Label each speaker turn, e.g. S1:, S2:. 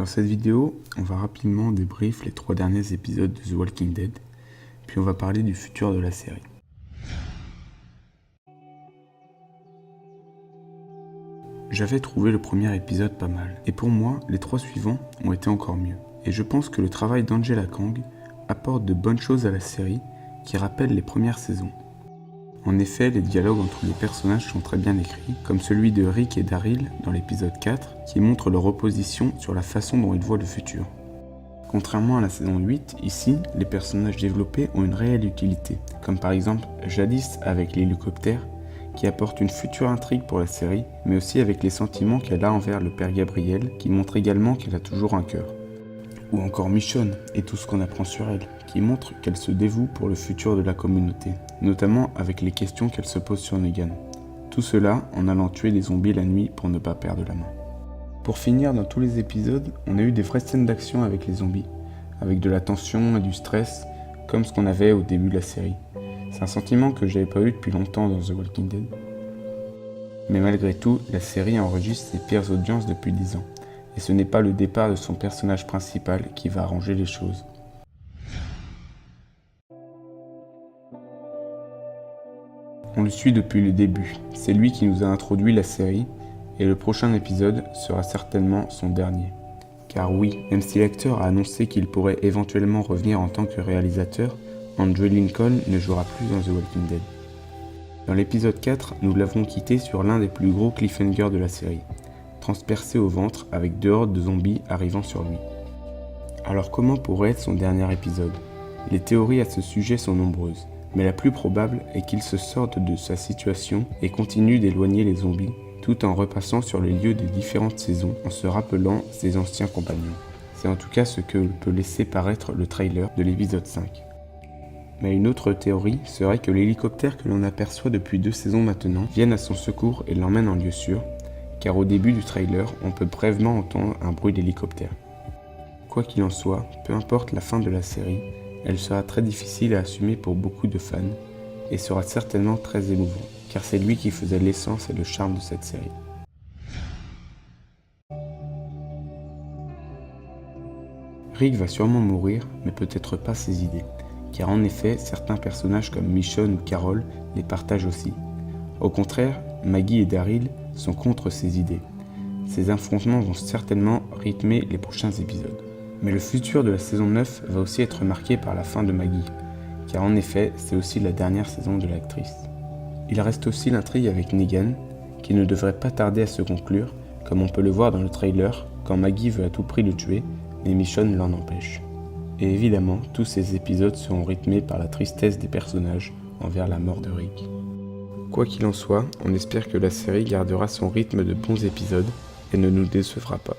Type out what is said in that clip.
S1: Dans cette vidéo, on va rapidement débrief les 3 derniers épisodes de The Walking Dead, puis on va parler du futur de la série. J'avais trouvé le premier épisode pas mal, et pour moi, les 3 suivants ont été encore mieux. Et je pense que le travail d'Angela Kang apporte de bonnes choses à la série qui rappellent les premières saisons. En effet, les dialogues entre les personnages sont très bien écrits, comme celui de Rick et Daryl dans l'épisode 4, qui montre leur opposition sur la façon dont ils voient le futur. Contrairement à la saison 8, ici, les personnages développés ont une réelle utilité, comme par exemple Jadis avec l'hélicoptère, qui apporte une future intrigue pour la série, mais aussi avec les sentiments qu'elle a envers le père Gabriel, qui montre également qu'elle a toujours un cœur. Ou encore Michonne et tout ce qu'on apprend sur elle, qui montre qu'elle se dévoue pour le futur de la communauté, notamment avec les questions qu'elle se pose sur Negan. Tout cela en allant tuer des zombies la nuit pour ne pas perdre la main. Pour finir, dans tous les épisodes, on a eu des vraies scènes d'action avec les zombies, avec de la tension et du stress, comme ce qu'on avait au début de la série. C'est un sentiment que j'avais pas eu depuis longtemps dans The Walking Dead. Mais malgré tout, la série enregistre ses pires audiences depuis 10 ans. Et ce n'est pas le départ de son personnage principal qui va arranger les choses. On le suit depuis le début, c'est lui qui nous a introduit la série, et le prochain épisode sera certainement son dernier. Car oui, même si l'acteur a annoncé qu'il pourrait éventuellement revenir en tant que réalisateur, Andrew Lincoln ne jouera plus dans The Walking Dead. Dans l'épisode 4, nous l'avons quitté sur l'un des plus gros cliffhangers de la série, transpercé au ventre avec 2 hordes de zombies arrivant sur lui. Alors comment pourrait être son dernier épisode ? Les théories à ce sujet sont nombreuses, mais la plus probable est qu'il se sorte de sa situation et continue d'éloigner les zombies, tout en repassant sur les lieux des différentes saisons en se rappelant ses anciens compagnons. C'est en tout cas ce que peut laisser paraître le trailer de l'épisode 5. Mais une autre théorie serait que l'hélicoptère que l'on aperçoit depuis 2 saisons maintenant vienne à son secours et l'emmène en lieu sûr, car au début du trailer, on peut brièvement entendre un bruit d'hélicoptère. Quoi qu'il en soit, peu importe la fin de la série, elle sera très difficile à assumer pour beaucoup de fans, et sera certainement très émouvant, car c'est lui qui faisait l'essence et le charme de cette série. Rick va sûrement mourir, mais peut-être pas ses idées, car en effet, certains personnages comme Michonne ou Carol les partagent aussi. Au contraire, Maggie et Daryl sont contre ces idées. Ces affrontements vont certainement rythmer les prochains épisodes. Mais le futur de la saison 9 va aussi être marqué par la fin de Maggie, car en effet, c'est aussi la dernière saison de l'actrice. Il reste aussi l'intrigue avec Negan, qui ne devrait pas tarder à se conclure, comme on peut le voir dans le trailer, quand Maggie veut à tout prix le tuer, mais Michonne l'en empêche. Et évidemment, tous ces épisodes seront rythmés par la tristesse des personnages envers la mort de Rick. Quoi qu'il en soit, on espère que la série gardera son rythme de bons épisodes et ne nous décevra pas.